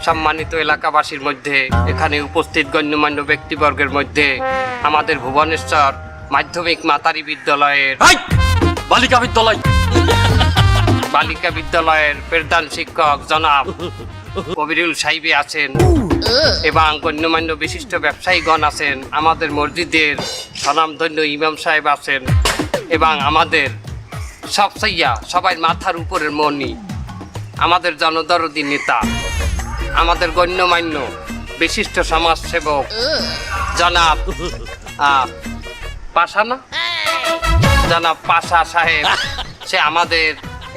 সম্মানিত এলাকাবাসীর মধ্যে, এখানে উপস্থিত গণ্যমান্য ব্যক্তিবর্গের মধ্যে আমাদের ভুবনেশ্বর মাধ্যমিক মাতারি বিদ্যালয়ের বালিকা বিদ্যালয়ের প্রধান শিক্ষক জনাব কবিরুল সাহেব আছেন এবং গণ্যমান্য বিশিষ্ট ব্যবসায়ীগণ আছেন, আমাদের মসজিদের স্বনামধন্য ইমাম সাহেব আছেন এবং আমাদের সবাই মাথার উপরের মনি, আমাদের জনদরদী নেতা, আমাদের গণ্যমান্য বিশিষ্ট সমাজসেবক জনাব পাশা সাহেব, সে আমাদের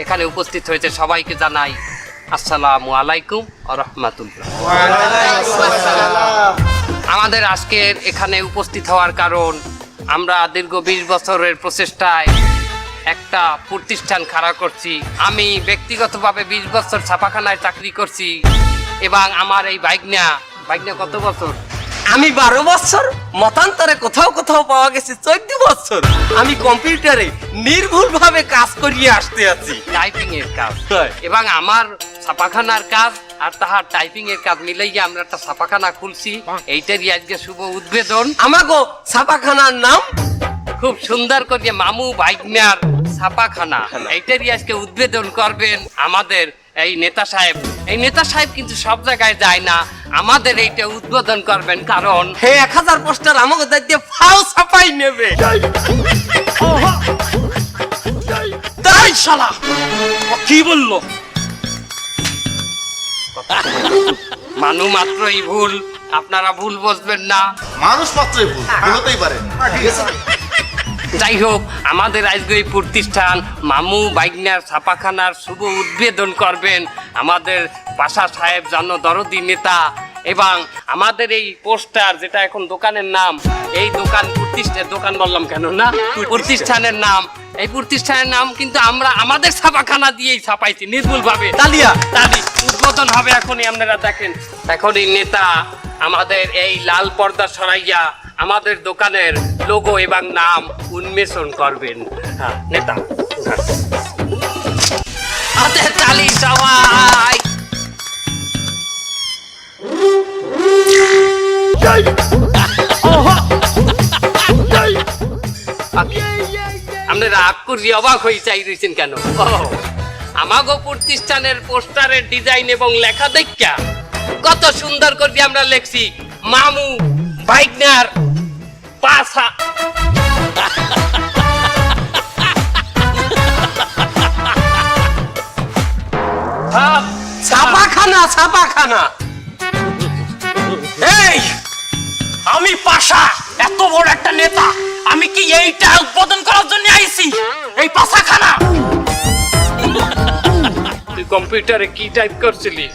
এখানে উপস্থিত হয়েছে। সবাইকে জানাই আসসালামু আলাইকুম ওয়া রাহমাতুল্লাহ। আমাদের আজকের এখানে উপস্থিত হওয়ার কারণ, আমরা দীর্ঘ 20 বছরের প্রচেষ্টায় একটা প্রতিষ্ঠান খাড়া করছি। আমি ব্যক্তিগতভাবে 20 বছর ছাপাখানায় চাকরি করছি এবং আমার এই বাইগনা কত বছর? আমি 12 বছর, মতান্তরে কোথাও কোথাও পাওয়া গেছে 14 বছর। আমি কম্পিউটারে নির্ভুলভাবে কাজ করিয়ে আসতে আছি, টাইপিং এর কাজ। এবং আমার ছাপাখানার কাজ আর তাহার টাইপিং এর কাজ মিলাইয়া আমরা একটা ছাপাখানা খুলছি। এইটারই আজকে শুভ উদ্বোধন। আমাগো ছাপাখানার নাম খুব সুন্দর করে মামু বাইগনার ছাপাখানা, এইটারই আজকে উদ্বোধন করবেন আমাদের এই নেতা সাহেব। এই নেতা সাহেব কিন্তু সব জায়গায় যায় না, আমাদের এইটা উদ্বোধন করবেন, কারণ 1000 পোস্টার আমাকে দায়িত্বে ফাও ছাপাই নেবে। তাই শালা কি বললো? মানু মাত্রই ভুল, আপনারা ভুল বুঝবেন না। মানুষ মাত্রই ভুল হতেই পারে, ঠিক আছে? যাই হোক, আমাদের আজকে এই প্রতিষ্ঠান মামু বাইগনার ছাপাখানার শুভ উদ্বোধন করবেন আমাদের পাশা সাহেব, জনদরদী নেতা। এবং আমাদের এই পোস্টার, যেটা এখন দোকানের নাম, এই দোকান বললাম কেন না, প্রতিষ্ঠানের নাম, এই প্রতিষ্ঠানের নাম কিন্তু আমরা আমাদের ছাপাখানা দিয়েই ছাপাইছি নির্ভুল ভাবে। তালি উদ্বোধন হবে এখনই, আপনারা দেখেন। এখনই নেতা আমাদের এই লাল পর্দা সরাইয়া আমাদের দোকানের লোগো এবং নাম উন্মেষণ করবেন। হ্যাঁ নেতা, হাতে তালি সবাই। আপনি রাগ করি অবাক হয়ে চাই রয়েছেন কেন? আমাগো প্রতিষ্ঠানের পোস্টারের ডিজাইন এবং লেখা দেখা কত সুন্দর করে আমরা লেখছি মামু বাইগনার পাশা। ছাপাখানা। এই আমি পাশা, এত বড় একটা নেতা, আমি কি এইটা উদ্বোধন করার জন্য আইছি? এই পাশাখানা। তুই কম্পিউটারে কি টাইপ করছিলি?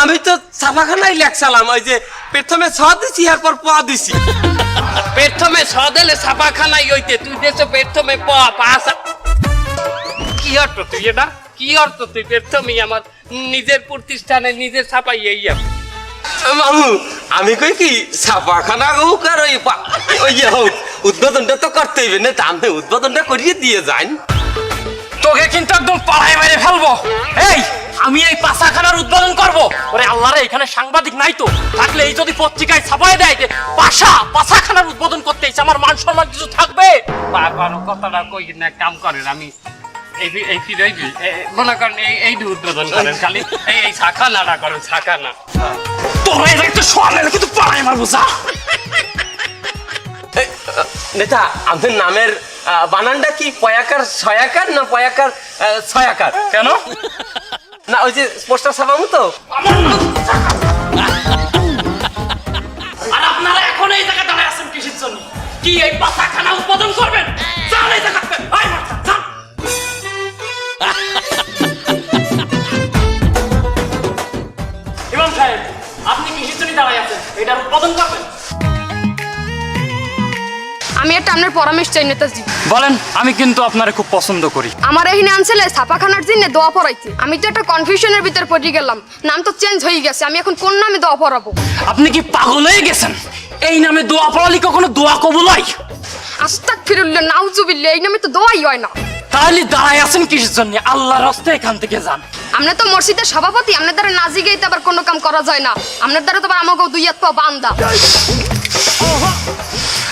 আমি তো ছাপাখানাই লেখছিলাম, ওই যে প্রথমে ছ দিছি, এরপর প দিছি। প্রথমে সদেলে ছাপাখানাই হইতে, তুই দেশে প্রথমে পাশা। কি অর্থ তুই এটা? কি অর্থ তুই প্রথমেই আমার নিজের প্রতিষ্ঠানে নিজের ছাপাই? এই মামু আমি কই কি ছাপাখানা হোক আর ওই হোক, উদ্বোধনটা তো করতে হইবে না, আপনি উদ্বোধনটা করিয়ে দিয়ে যান। তোকে কিন্তু একদম পাড়ায় মেরে ফেলবো। এই আমি এই পাশাখানার উদ্বোধন করবো। ওরে আল্লাহ রে, এখানে সাংবাদিক নাই তো, থাকলে এই যদি পত্রিকায় ছাপায় দেয় যে পাশাখানার উদ্বোধন করতে এসে, আমার মান সম্মান কিছু থাকবে? বারবার কথাটা কই না, কাম করেন। আমি মনে করেন এই উদ্বোধন করেন, খালি এই শাখানাটা করেন, শাখানা। তোরা এটা একটু সরালে কিন্তু পাড়ায় মারবো। যা নেতা, আপনার নামের বানানটা কি পয়াকার ছয়াকার না পয়াকার ছয়াকার? কেন না ওই যে পোস্টার ছাপাবো তো। আর আপনারা এখন এই জায়গায় দাঁড়ায় আছেন কিসের জন্য? কি এই পাশাখানা উদ্বোধন করবেন? চল এই জায়গা। ইমাম সাহেব, আপনি কিসের জন্য দাঁড়ায় আছেন? এটার উদ্বোধন করবেন? আমি একটা আপনার পরামর্শ চাই নেতাজি। বলেন, আমি কিন্তু আপনারে খুব পছন্দ করি। আমার এখানে আনছিলে ছাপাখানার জন্য দোয়া পড়াইতে। আমি তো একটা কনফিউশনের ভিতর পড়ে গেলাম, নাম তো চেঞ্জ হয়ে গেছে, আমি এখন কোন নামে দোয়া পড়াবো? আপনি কি পাগল হয়ে গেছেন? এই নামে দোয়া পড়ালি কখনো দোয়া কবুল হয়? আস্তাগফিরুল্লাহ, নাউজুবিল্লাহ, এই নামে তো দোয়াই হয় না। তাহলে দাঁড়ায় আছেন কিসের জন্য? আল্লাহর রাস্তায় এখান থেকে যান। আমরা তো মসজিদের সভাপতি, আপনার দ্বারা নাজি গাইতে আবার কোনো কাম করা যায় না। আপনার দ্বারা তো আবার আমাকেও দুই হাত পা বান্দা।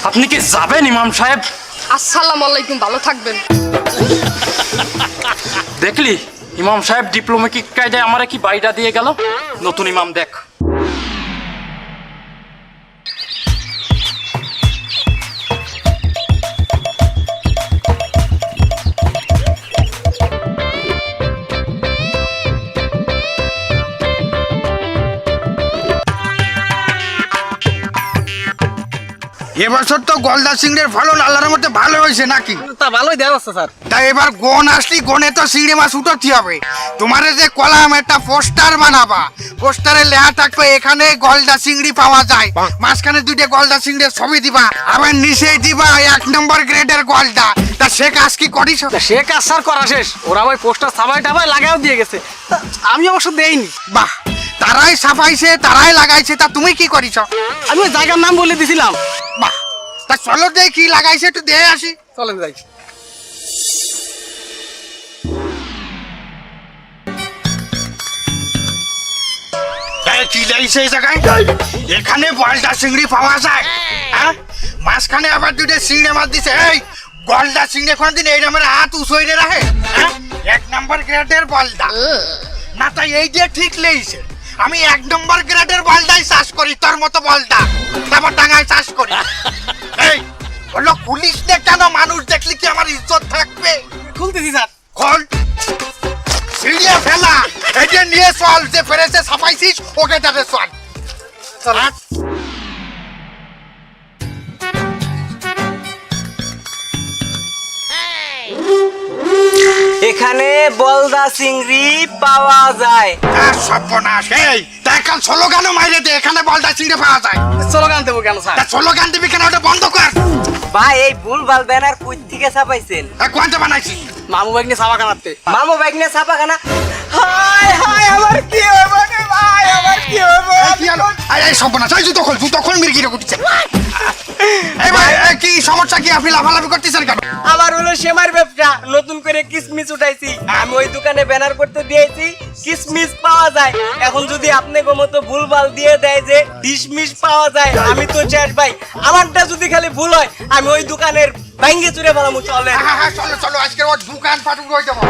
আপনি কি যাবেন ইমাম সাহেব? আসসালামু আলাইকুম, ভালো থাকবেন। দেখলি ইমাম সাহেব ডিপ্লোমেটিক কায়দায় আমারে কি বাইটা দিয়ে গেল। নতুন ইমাম দেখ। এবছর তো গলদা সিংড়ের ফলন আল্লাহর মধ্যে ভালো হয়েছে নাকি? তা ভালোই দেওয়া যাচ্ছে স্যার। তা এবার গন আসলি গনে তো চিংড়ি মাছ উঠতে হবে। তোমারে যে কলাম একটা পোস্টার বানাবা, পোস্টারে লেখা থাকবে এখানে গলদা চিংড়ি পাওয়া যায়, মাঝখানে দুইটা গলদা চিংড়ির ছবি দিবা, আবার নিচেই দিবা 1 নম্বর গ্রেডের গলদা। তা সে কাজ কি করিস? সে কাজ স্যার করা শেষ, ওরা ওই পোস্টার সাবাই টাবাই লাগাও দিয়ে গেছে, তা আমি অবশ্য দেইনি। বাহ, তারাই ছাপাইছে তারাই লাগাইছে, তা তুমি কি করিস? আমি ওই জায়গার নাম বলে দিছিলাম। বাহ, তা চলো দেখি কি লাগাইছে একটু দেখে আসি। চলেন যাই। কি লাইছে এই জায়গায়? এখানে গলদা চিংড়ি পাওয়া যায়, হ্যাঁ? মাঝখানে আবার দুটো চিংড়ি মাছ দিছে। এই গলদা চিংড়ি কোনদিন এই নামের হাত উঁচুইরে রাখে, হ্যাঁ? 1 নম্বর গ্রেডের গলদা না, তাই এই দিয়ে ঠিক লেইছে। আমি 1 নম্বর গ্রেডের গলদাই চাষ করি, তোর মতো গলদা তারপর ডাঙায় চাষ করি। এই বললো পুলিশ নে কেন? মানুষ দেখলে কি আমার ইজ্জত থাকবে? খুলতেছি স্যার। খোল, সিঁড়িয়ে ফেলা, এটা নিয়ে চল, যে ফেরেছে ছাপাইছিস ওকে তাতে চল। হাট। এখানে বলদা চিংড়ি পাওয়া যায়। সর্বনাশ, এই দেখান স্লোগান মাইরে দে, এখানে বলদা চিংড়ি পাওয়া যায়। স্লোগান দেবো কেন স্যার? তা স্লোগান দিবি কেন? ওটা বন্ধ কর। ভাই এই ভুলভাল ব্যানার কই থেকে ছাপাইছেন? কোনটা বানাইছিস? মামু বাইক নিয়ে সাবা কানাতে। মামু বাইক নিয়ে ছাপাখানা। হায় হায় আমার কি হইব রে ভাই, আমার কি হইব? এই কি হলো? এই সর্বনাশ, এই জুতো খোল মির্গিরে করতেছে। এই ভাই, এই কি সমস্যা কি? আপনি লাফালাফি করতেছেন কেন? আমার হলো সেমার ব্যবসা, নতুন করে কিসমিস উঠাইছি। আমি ওই দোকানে ব্যানার করতে দিয়েছি কিসমিস পাওয়া যায়। এখন যদি আপনি মতো ভুলভাল দিয়ে দেয় যে ডিশমিস পাওয়া যায়, আমি তো শেষ ভাই। আমারটা যদি খালি ভুল হয় আমি ওই দোকানের ভাঙ্গে চুরে ফেলামু। চলে হ্যাঁ হ্যাঁ, চলো চলো, আজকে ওর দোকান ফাটুক হয়ে যাবো।